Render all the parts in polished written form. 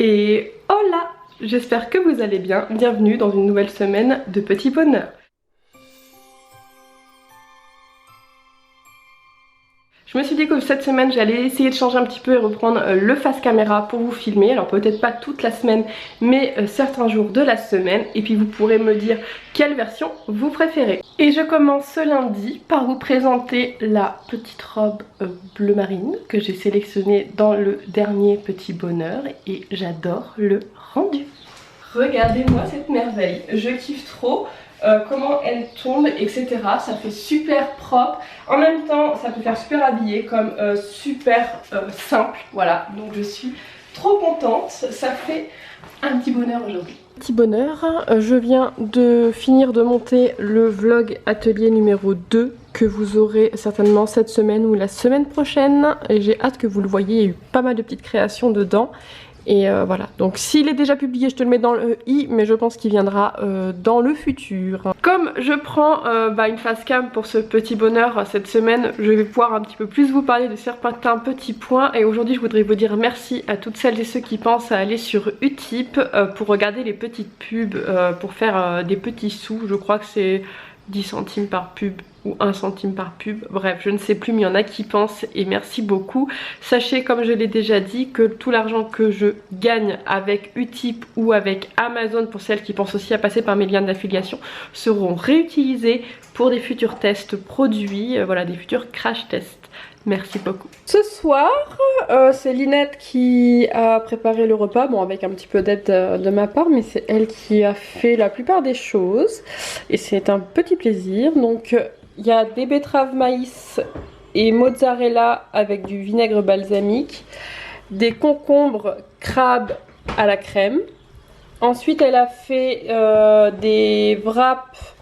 Et hola! J'espère que vous allez bien. Bienvenue dans une nouvelle semaine de Petit Bonheur. Je me suis dit que cette semaine j'allais essayer de changer un petit peu et reprendre le face caméra pour vous filmer. Alors peut-être pas toute la semaine mais certains jours de la semaine. Et puis vous pourrez me dire quelle version vous préférez. Et je commence ce lundi par vous présenter la petite robe bleu marine que j'ai sélectionnée dans le dernier Petit Bonheur. Et j'adore le rendu. Regardez-moi cette merveille, je kiffe trop. Comment elle tombe, etc. Ça fait super propre. En même temps, ça peut faire super habillé, comme super simple. Voilà, donc je suis trop contente. Ça fait un petit bonheur aujourd'hui. Petit bonheur, je viens de finir de monter le vlog atelier numéro 2 que vous aurez certainement cette semaine ou la semaine prochaine. Et j'ai hâte que vous le voyez, il y a eu pas mal de petites créations dedans. Et voilà, donc s'il est déjà publié je te le mets dans le i, mais je pense qu'il viendra dans le futur. Comme je prends une face cam pour ce petit bonheur cette semaine, je vais pouvoir un petit peu plus vous parler de certains petits points. Et aujourd'hui je voudrais vous dire merci à toutes celles et ceux qui pensent à aller sur Utip pour regarder les petites pubs, pour faire des petits sous. Je crois que c'est 10 centimes par pub ou 1 centime par pub, bref je ne sais plus, mais il y en a qui pensent et merci beaucoup. Sachez, comme je l'ai déjà dit, que tout l'argent que je gagne avec Utip ou avec Amazon, pour celles qui pensent aussi à passer par mes liens d'affiliation, seront réutilisés pour des futurs tests produits, voilà, des futurs crash tests. Merci beaucoup. Ce soir, c'est Linette qui a préparé le repas, bon avec un petit peu d'aide de ma part, mais c'est elle qui a fait la plupart des choses et c'est un petit plaisir. Donc il y a des betteraves maïs et mozzarella avec du vinaigre balsamique, des concombres crabes à la crème. Ensuite elle a fait des wraps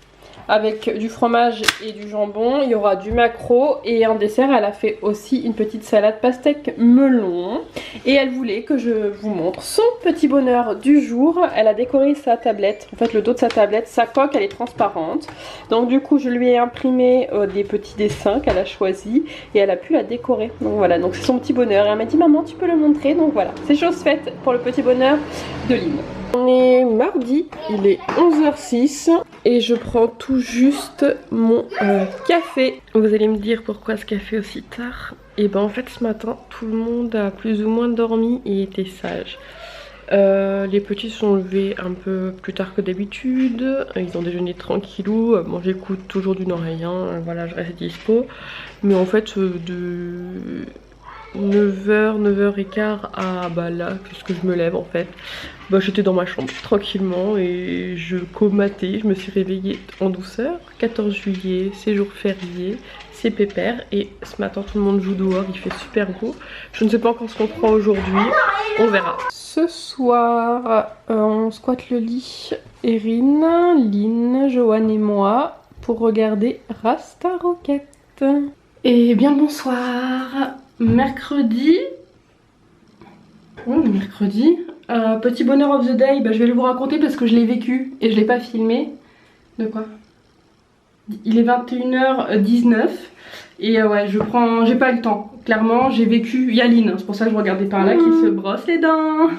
avec du fromage et du jambon. Il y aura du maquereau et en dessert elle a fait aussi une petite salade pastèque melon. Et elle voulait que je vous montre son petit bonheur du jour. Elle a décoré sa tablette, en fait le dos de sa tablette, sa coque elle est transparente. Donc du coup je lui ai imprimé des petits dessins qu'elle a choisis et elle a pu la décorer. Donc voilà, donc c'est son petit bonheur. Et elle m'a dit maman tu peux le montrer, donc voilà, c'est chose faite pour le petit bonheur de Lynn. On est mardi, il est 11h06 et je prends tout juste mon café. Vous allez me dire pourquoi ce café aussi tard. Et ben en fait ce matin tout le monde a plus ou moins dormi et était sage. Les petits sont levés un peu plus tard que d'habitude, ils ont déjeuné tranquillou. Bon j'écoute toujours d'une oreille, hein. Voilà, je reste dispo. Mais en fait de 9h, 9h15 à là, puisque je me lève en fait, j'étais dans ma chambre tranquillement et je comatais, je me suis réveillée en douceur. 14 juillet, c'est jour férié, c'est pépère et ce matin tout le monde joue dehors, il fait super beau. Je ne sais pas encore ce qu'on fera aujourd'hui, on verra. Ce soir, on squatte le lit, Erin, Lynn, Joanne et moi, pour regarder Rasta Rocket. Et bien le bonsoir. Mercredi, petit bonheur of the day, je vais le vous raconter parce que je l'ai vécu et je l'ai pas filmé. De quoi? Il est 21h19 et ouais, j'ai pas le temps. Clairement, j'ai vécu Yaline, c'est pour ça que je regardais par là, qui se brosse les dents.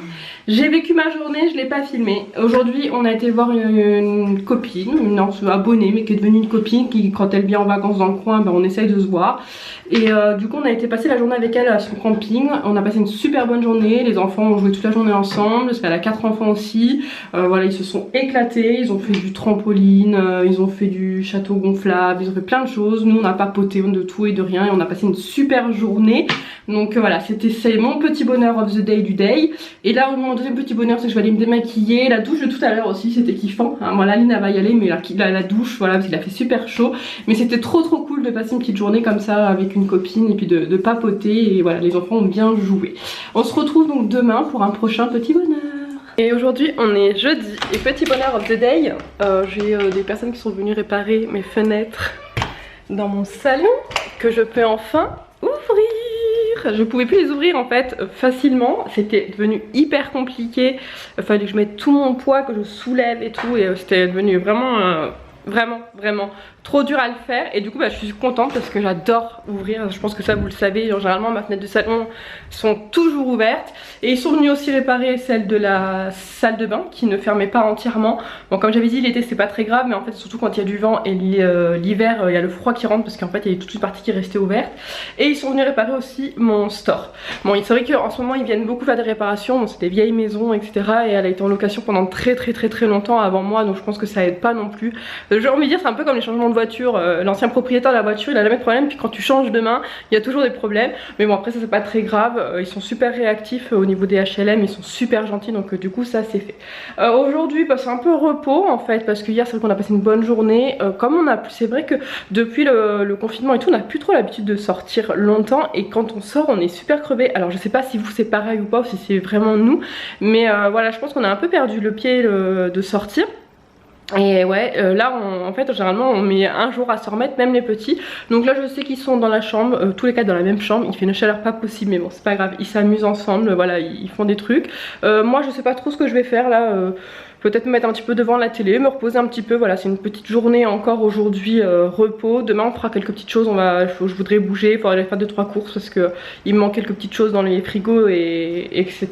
J'ai vécu ma journée, je l'ai pas filmé. Aujourd'hui, on a été voir une copine, une abonnée, mais qui est devenue une copine, qui quand elle vient en vacances dans le coin, on essaye de se voir. Et du coup, on a été passer la journée avec elle à son camping. On a passé une super bonne journée. Les enfants ont joué toute la journée ensemble, parce qu'elle a 4 enfants aussi. Voilà, ils se sont éclatés. Ils ont fait du trampoline, ils ont fait du château gonflable, ils ont fait plein de choses. Nous, on a papoté de tout et de rien et on a passé une super journée. Donc voilà, c'est mon petit bonheur of the day du day. Et là, mon deuxième petit bonheur, c'est que je vais aller me démaquiller. La douche de tout à l'heure aussi, c'était kiffant. Hein, moi, Laline, elle va y aller, mais la douche, voilà, parce qu'il a fait super chaud. Mais c'était trop cool de passer une petite journée comme ça avec une copine et puis de papoter. Et voilà, les enfants ont bien joué. On se retrouve donc demain pour un prochain petit bonheur. Et aujourd'hui on est jeudi et petit bonheur of the day, j'ai des personnes qui sont venues réparer mes fenêtres dans mon salon que je peux enfin ouvrir. Je pouvais plus les ouvrir en fait facilement, c'était devenu hyper compliqué, il fallait que je mette tout mon poids, que je soulève et tout, et c'était devenu vraiment vraiment trop dur à le faire. Et du coup bah, je suis contente parce que j'adore ouvrir. Je pense que ça vous le savez, généralement ma fenêtre de salon sont toujours ouvertes. Et ils sont venus aussi réparer celle de la salle de bain qui ne fermait pas entièrement. Bon, comme j'avais dit, l'été c'est pas très grave, mais en fait surtout quand il y a du vent et l'hiver il y a le froid qui rentre parce qu'en fait il y a toute une partie qui restait ouverte. Et ils sont venus réparer aussi mon store. Bon, c'est vrai qu'en ce moment ils viennent beaucoup faire des réparations. Bon, c'est des vieilles maisons etc. Et elle a été en location pendant très longtemps avant moi, donc je pense que ça aide pas non plus. J'ai envie de dire, c'est un peu comme les changements de voiture. L'ancien propriétaire de la voiture il a jamais de problème, puis quand tu changes de main il y a toujours des problèmes. Mais bon, après ça c'est pas très grave. Ils sont super réactifs au niveau des HLM, ils sont super gentils, donc du coup ça c'est fait. Aujourd'hui bah, c'est un peu repos en fait, parce que hier c'est vrai qu'on a passé une bonne journée. Comme on a, c'est vrai que depuis le confinement et tout, on n'a plus trop l'habitude de sortir longtemps, et quand on sort on est super crevé. Alors je sais pas si vous c'est pareil ou pas, ou si c'est vraiment nous, mais voilà, je pense qu'on a un peu perdu le pied de sortir. Et ouais, là en fait généralement on met un jour à se remettre, même les petits. Donc là je sais qu'ils sont dans la chambre, tous les quatre dans la même chambre. Il fait une chaleur pas possible, mais bon c'est pas grave, ils s'amusent ensemble, voilà, ils font des trucs. Moi je sais pas trop ce que je vais faire là. Peut-être me mettre un petit peu devant la télé, me reposer un petit peu. Voilà, c'est une petite journée encore aujourd'hui, repos. Demain on fera quelques petites choses, je voudrais bouger, il faudrait aller faire 2-3 courses parce que il me manque quelques petites choses dans les frigos etc.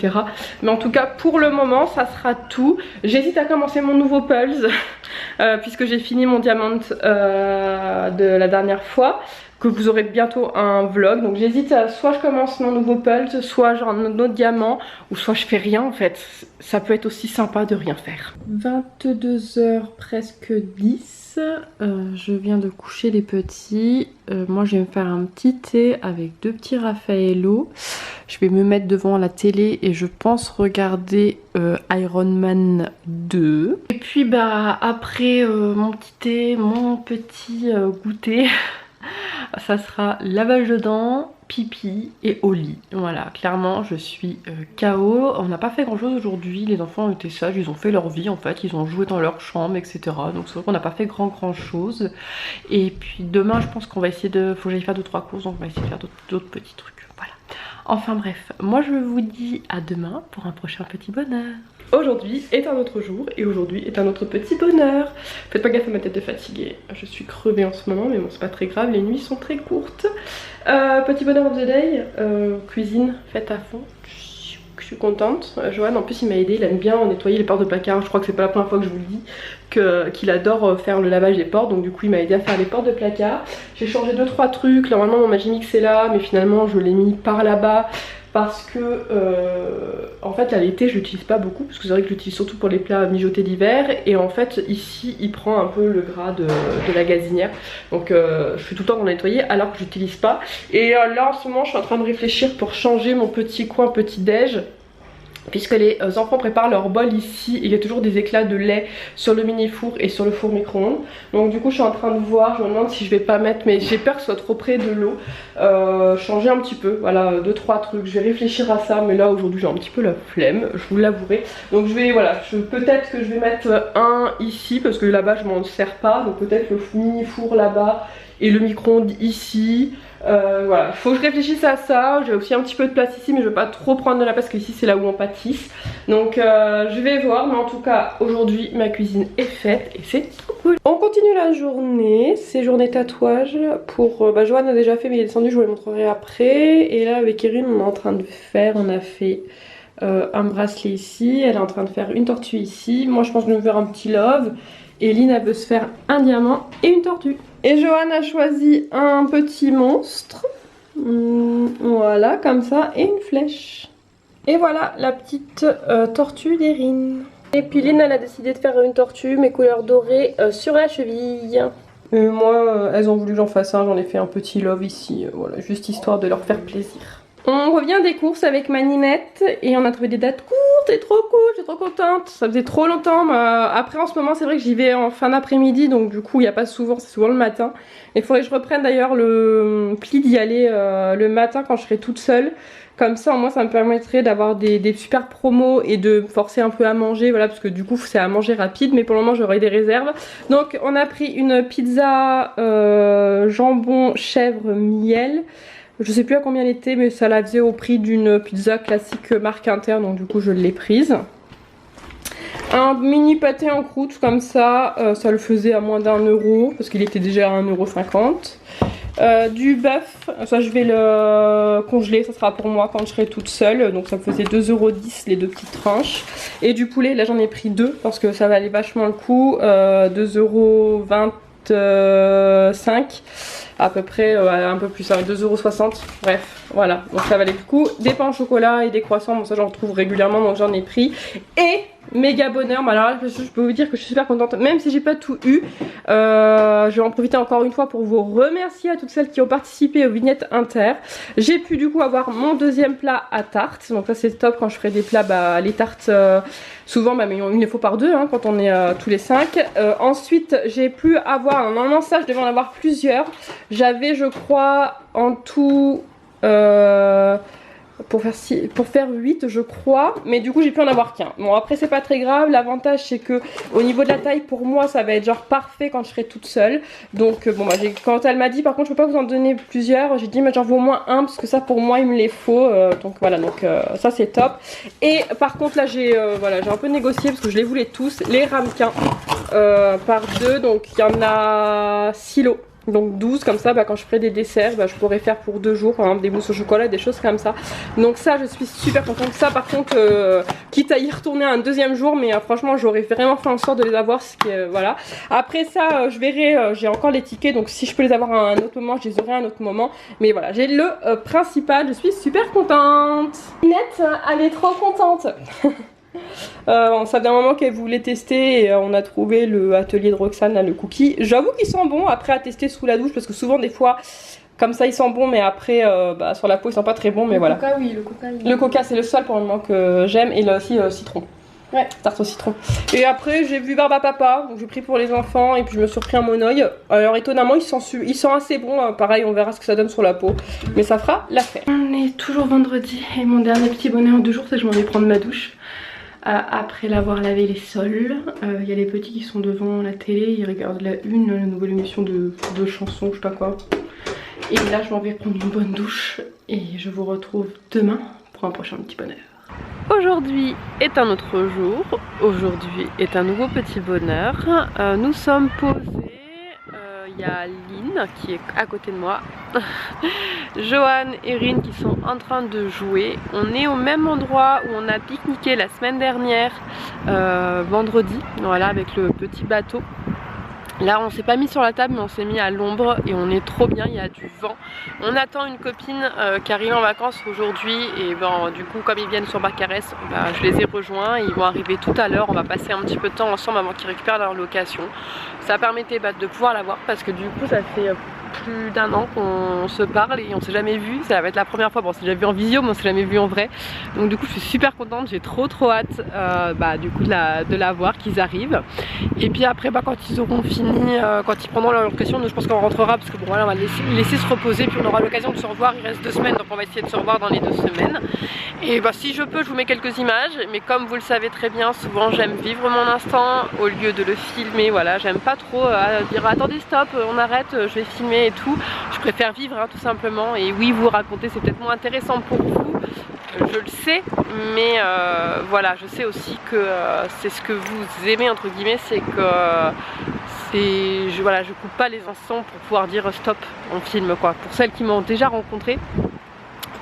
Mais en tout cas pour le moment ça sera tout. J'hésite à commencer mon nouveau Pulse puisque j'ai fini mon diamant de la dernière fois, que vous aurez bientôt un vlog. Donc j'hésite à soit je commence mon nouveau Pulse, soit genre un autre diamant, ou soit je fais rien en fait. Ça peut être aussi sympa de rien faire. 22h presque 10. Je viens de coucher les petits. Moi je vais me faire un petit thé avec 2 petits Raffaello. Je vais me mettre devant la télé et je pense regarder Iron Man 2. Et puis bah après mon petit thé, mon petit goûter, ça sera lavage de dents, pipi et au lit. Voilà, clairement je suis KO. On n'a pas fait grand chose aujourd'hui, les enfants étaient sages, ils ont fait leur vie en fait, ils ont joué dans leur chambre etc. Donc c'est vrai qu'on n'a pas fait grand chose. Et puis demain je pense qu'on va essayer de... faut que j'aille faire 2-3 courses, donc on va essayer de faire d'autres petits trucs. Voilà. Enfin bref, moi je vous dis à demain pour un prochain petit bonheur. Aujourd'hui est un autre jour et aujourd'hui est un autre petit bonheur. Faites pas gaffe à ma tête de fatiguée, je suis crevée en ce moment mais bon c'est pas très grave, les nuits sont très courtes. Petit bonheur of the day, cuisine faite à fond. Je suis contente. Johan en plus il m'a aidé, il aime bien nettoyer les portes de placard. Je crois que c'est pas la première fois que je vous le dis qu'il adore faire le lavage des portes, donc du coup il m'a aidé à faire les portes de placard. J'ai changé 2-3 trucs, normalement mon Magimix est là mais finalement je l'ai mis par là-bas parce que en fait à l'été je l'utilise pas beaucoup, parce que c'est vrai que je l'utilise surtout pour les plats mijotés d'hiver, et en fait ici il prend un peu le gras de la gazinière, donc je fais tout le temps pour nettoyer alors que j'utilise pas. Et là en ce moment je suis en train de réfléchir pour changer mon petit coin petit déj, puisque les enfants préparent leur bol ici et il y a toujours des éclats de lait sur le mini four et sur le four micro-ondes. Donc du coup je suis en train de voir, je me demande si je vais pas mettre, mais j'ai peur que ce soit trop près de l'eau, changer un petit peu, voilà, 2-3 trucs. Je vais réfléchir à ça, mais là aujourd'hui j'ai un petit peu la flemme, je vous l'avouerai. Donc je vais, voilà, peut-être que je vais mettre un ici parce que là-bas je m'en sers pas, donc peut-être le mini four là-bas et le micro-ondes ici. Voilà, il faut que je réfléchisse à ça. J'ai aussi un petit peu de place ici mais je veux pas trop prendre de la place, parce qu'ici c'est là où on pâtisse. Donc je vais voir, mais en tout cas aujourd'hui ma cuisine est faite et c'est trop cool. On continue la journée, c'est journée tatouage pour... Joanne a déjà fait mais il est descendu, je vous les montrerai après. Et là avec Erin on est en train de faire, on a fait un bracelet ici, elle est en train de faire une tortue ici. Moi je pense que je vais me faire un petit love. Et Lynn elle veut se faire un diamant et une tortue. Et Johan a choisi un petit monstre. Voilà, comme ça, et une flèche. Et voilà la petite tortue d'Erin. Et puis Lynn elle a décidé de faire une tortue, mais couleur dorée, sur la cheville. Moi, elles ont voulu que j'en fasse un, j'en ai fait un petit love ici. Voilà, juste histoire de leur faire plaisir. On revient des courses avec ma Ninette et on a trouvé des dates courtes et trop cool, je suis trop contente. Ça faisait trop longtemps, mais après en ce moment c'est vrai que j'y vais en fin d'après-midi, donc du coup il n'y a pas souvent, c'est souvent le matin. Il faudrait que je reprenne d'ailleurs le pli d'y aller le matin quand je serai toute seule. Comme ça au moins ça me permettrait d'avoir des super promos et de me forcer un peu à manger, voilà, parce que du coup c'est à manger rapide, mais pour le moment j'aurai des réserves. Donc on a pris une pizza jambon chèvre miel. Je sais plus à combien elle était, mais ça la faisait au prix d'une pizza classique marque Inter, donc du coup je l'ai prise. Un mini pâté en croûte comme ça, ça le faisait à moins d'1 € parce qu'il était déjà à 1,50 €. Du bœuf, ça je vais le congeler, ça sera pour moi quand je serai toute seule, donc ça me faisait 2,10 € les 2 petites tranches. Et du poulet, là j'en ai pris 2 parce que ça valait vachement le coup, 2,25 € à peu près, un peu plus, 2,60 €, bref, voilà, donc ça valait le coup. Des pains au chocolat et des croissants, bon ça j'en retrouve régulièrement donc j'en ai pris. Et méga bonheur, mais alors là, je peux vous dire que je suis super contente, même si j'ai pas tout eu. Je vais en profiter encore une fois pour vous remercier à toutes celles qui ont participé aux vignettes inter. J'ai pu du coup avoir mon deuxième plat à tarte, donc ça c'est top quand je ferai des plats, bah, les tartes souvent bah, mais il ne faut par deux hein, quand on est tous les 5. Ensuite j'ai pu avoir, normalement ça je devais en avoir plusieurs, j'avais je crois en tout... pour faire 8 je crois, mais du coup j'ai pu en avoir qu'un. Bon après c'est pas très grave, l'avantage c'est que au niveau de la taille pour moi ça va être genre parfait quand je serai toute seule. Donc bon bah quand elle m'a dit par contre je peux pas vous en donner plusieurs, j'ai dit mais j'en veux au moins un parce que ça pour moi il me les faut, donc voilà, donc ça c'est top. Et par contre là j'ai voilà, j'ai un peu négocié parce que je les voulais tous, les ramequins par 2, donc il y en a 6 lots. Donc 12 comme ça, bah, quand je ferai des desserts, bah, je pourrais faire pour 2 jours, hein, des mousses au chocolat, des choses comme ça. Donc ça je suis super contente. Ça par contre, quitte à y retourner un deuxième jour, mais franchement j'aurais vraiment fait en sorte de les avoir, ce qui voilà. Après ça je verrai, j'ai encore les tickets, donc si je peux les avoir à un autre moment, je les aurai à un autre moment. Mais voilà, j'ai le principal, je suis super contente. Net, elle est trop contente. Ça fait un moment qu'elle voulait tester et on a trouvé le atelier de Roxane là, le cookie. J'avoue qu'ils sont bons après à tester sous la douche parce que souvent des fois comme ça ils sont bons mais après bah, sur la peau ils sont pas très bons, mais le voilà. Coca, oui, le coca, oui. Le coca c'est le seul pour le moment que j'aime, et là aussi citron. Ouais. Tarte au citron. Et après j'ai vu Barbe à Papa, donc j'ai pris pour les enfants et puis je me suis repris un monoeil. Alors étonnamment ils sont assez bons, pareil on verra ce que ça donne sur la peau, mais ça fera l'affaire. On est toujours vendredi et mon dernier petit bonheur du jour c'est que je m'en vais prendre ma douche. Après l'avoir lavé les sols, il y a les petits qui sont devant la télé, ils regardent la nouvelle émission de chansons, je sais pas quoi. Et là je m'en vais prendre une bonne douche et je vous retrouve demain pour un prochain petit bonheur. Aujourd'hui est un autre jour, aujourd'hui est un nouveau petit bonheur. Nous sommes posés, il y a Lynn qui est à côté de moi, Johan et Rin qui sont en train de jouer. On est au même endroit où on a pique-niqué la semaine dernière, vendredi, voilà, avec le petit bateau. Là on s'est pas mis sur la table mais on s'est mis à l'ombre et on est trop bien, il y a du vent. On attend une copine qui arrive en vacances aujourd'hui et ben, du coup comme ils viennent sur Barcarès, ben, je les ai rejoints et ils vont arriver tout à l'heure. On va passer un petit peu de temps ensemble avant qu'ils récupèrent leur location. Ça permettait de pouvoir la voir parce que du coup ça fait plus d'1 an qu'on se parle et on s'est jamais vu. Ça va être la première fois, bon on s'est déjà vu en visio mais on s'est jamais vu en vrai. Donc du coup je suis super contente, j'ai trop hâte du coup de la voir, qu'ils arrivent. Et puis après bah, quand ils auront fini, quand ils prendront leur location, nous je pense qu'on rentrera parce que bon voilà on va les laisser se reposer puis on aura l'occasion de se revoir. Il reste 2 semaines donc on va essayer de se revoir dans les 2 semaines. Et bah si je peux je vous mets quelques images, mais comme vous le savez très bien souvent j'aime vivre mon instant au lieu de le filmer. Voilà, j'aime pas trop dire attendez stop on arrête, je vais filmer et tout. Je préfère vivre hein, tout simplement. Et oui vous raconter c'est peut-être moins intéressant pour vous, je le sais, mais voilà je sais aussi que c'est ce que vous aimez entre guillemets, c'est que voilà, je coupe pas les instants pour pouvoir dire stop on filme quoi. Pour celles qui m'ont déjà rencontré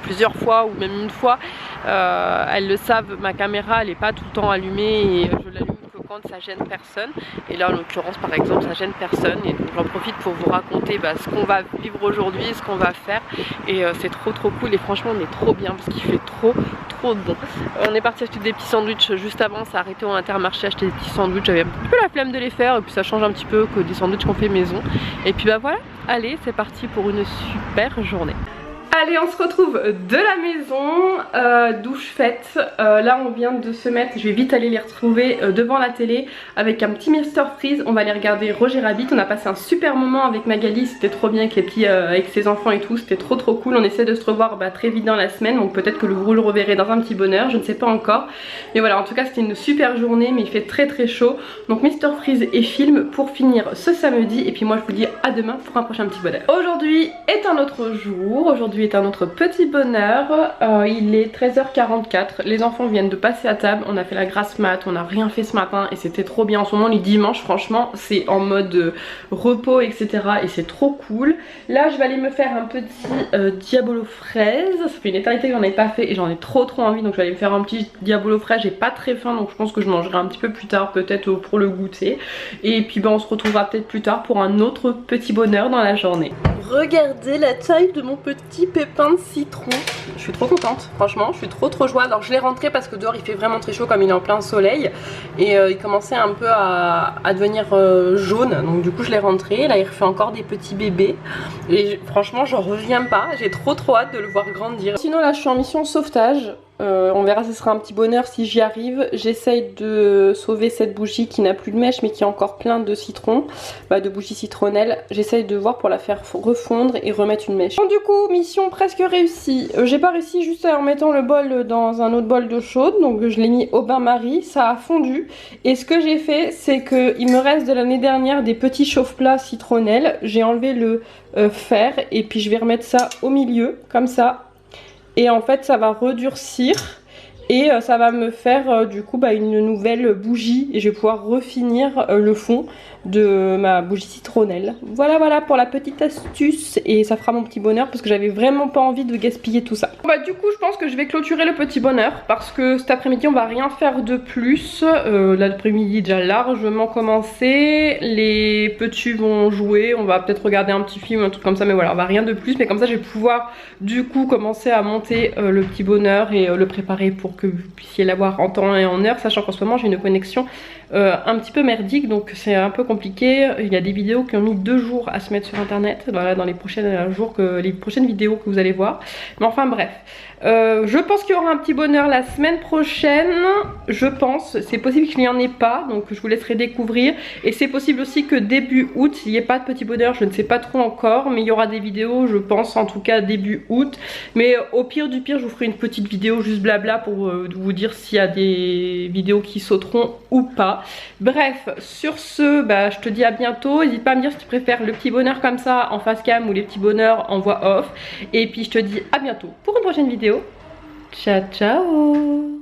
plusieurs fois ou même une fois, elles le savent, ma caméra elle est pas tout le temps allumée et je l'allume que quand ça gêne personne. Et là en l'occurrence par exemple ça gêne personne et donc j'en profite pour vous raconter ce qu'on va vivre aujourd'hui, ce qu'on va faire, et c'est trop cool et franchement on est trop bien parce qu'il fait trop bon. On est parti acheter des petits sandwichs juste avant, on s'est arrêté au Intermarché acheter des petits sandwichs, j'avais un petit peu la flemme de les faire et puis ça change un petit peu que des sandwichs qu'on fait maison. Et puis bah voilà, allez c'est parti pour une super journée. Allez on se retrouve de la maison, douche faite, là on vient de se mettre, je vais vite aller les retrouver devant la télé avec un petit Mr Freeze. On va aller regarder Roger Rabbit, on a passé un super moment avec Magali, c'était trop bien avec les petits, avec ses enfants et tout, c'était trop cool. On essaie de se revoir très vite dans la semaine, donc peut-être que vous le reverrez dans un petit bonheur, je ne sais pas encore. Mais voilà, en tout cas c'était une super journée, mais il fait très chaud. Donc Mr Freeze et film pour finir ce samedi, et puis moi je vous dis à demain pour un prochain petit bonheur. Aujourd'hui est un autre jour, aujourd'hui aujourd'hui est un autre petit bonheur. Il est 13h44, les enfants viennent de passer à table, on a fait la grasse mat, on n'a rien fait ce matin et c'était trop bien. En ce moment les dimanches franchement c'est en mode repos etc et c'est trop cool. Là je vais aller me faire un petit diabolo fraise, ça fait une éternité que j'en ai pas fait et j'en ai trop envie, donc je vais aller me faire un petit diabolo fraise. J'ai pas très faim donc je pense que je mangerai un petit peu plus tard, peut-être pour le goûter. Et puis on se retrouvera peut-être plus tard pour un autre petit bonheur dans la journée. Regardez la taille de mon petit pépin de citron. Je suis trop contente, franchement, je suis trop joie. Alors je l'ai rentré parce que dehors il fait vraiment très chaud comme il est en plein soleil. Et il commençait un peu à devenir jaune. Donc du coup je l'ai rentré. Là il refait encore des petits bébés. Et franchement j'en reviens pas. J'ai trop hâte de le voir grandir. Sinon là je suis en mission sauvetage. On verra, ce sera un petit bonheur si j'y arrive. J'essaye de sauver cette bougie qui n'a plus de mèche mais qui a encore plein de citrons, de bougies citronnelles. J'essaye de voir pour la faire refondre et remettre une mèche. Donc du coup mission presque réussie. J'ai pas réussi juste en mettant le bol dans un autre bol d'eau chaude, donc je l'ai mis au bain-marie, ça a fondu. Et ce que j'ai fait c'est que il me reste de l'année dernière des petits chauffe-plats citronnelles. J'ai enlevé le fer et puis je vais remettre ça au milieu comme ça. Et en fait ça va redurcir et ça va me faire du coup une nouvelle bougie et je vais pouvoir refinir le fond de ma bougie citronnelle. Voilà pour la petite astuce et ça fera mon petit bonheur parce que j'avais vraiment pas envie de gaspiller tout ça. Du coup je pense que je vais clôturer le petit bonheur parce que cet après-midi on va rien faire de plus. L'après-midi déjà largement commencé, les petits vont jouer, on va peut-être regarder un petit film, un truc comme ça, mais voilà, on va rien de plus. Mais comme ça je vais pouvoir du coup commencer à monter le petit bonheur et le préparer pour que vous puissiez l'avoir en temps et en heure, sachant qu'en ce moment j'ai une connexion un petit peu merdique, donc c'est un peu compliqué. Il y a des vidéos qui ont mis 2 jours à se mettre sur internet, voilà, dans les prochains jours, les prochaines vidéos que vous allez voir. Mais enfin bref, je pense qu'il y aura un petit bonheur la semaine prochaine, je pense. C'est possible qu'il n'y en ait pas, donc je vous laisserai découvrir. Et c'est possible aussi que début août il n'y ait pas de petit bonheur, je ne sais pas trop encore, mais il y aura des vidéos, je pense en tout cas début août. Mais au pire du pire je vous ferai une petite vidéo juste blabla pour vous dire s'il y a des vidéos qui sauteront ou pas. Bref, sur ce, je te dis à bientôt. N'hésite pas à me dire si tu préfères le petit bonheur comme ça en face cam ou les petits bonheurs en voix off. Et puis je te dis à bientôt pour une prochaine vidéo. Ciao ciao.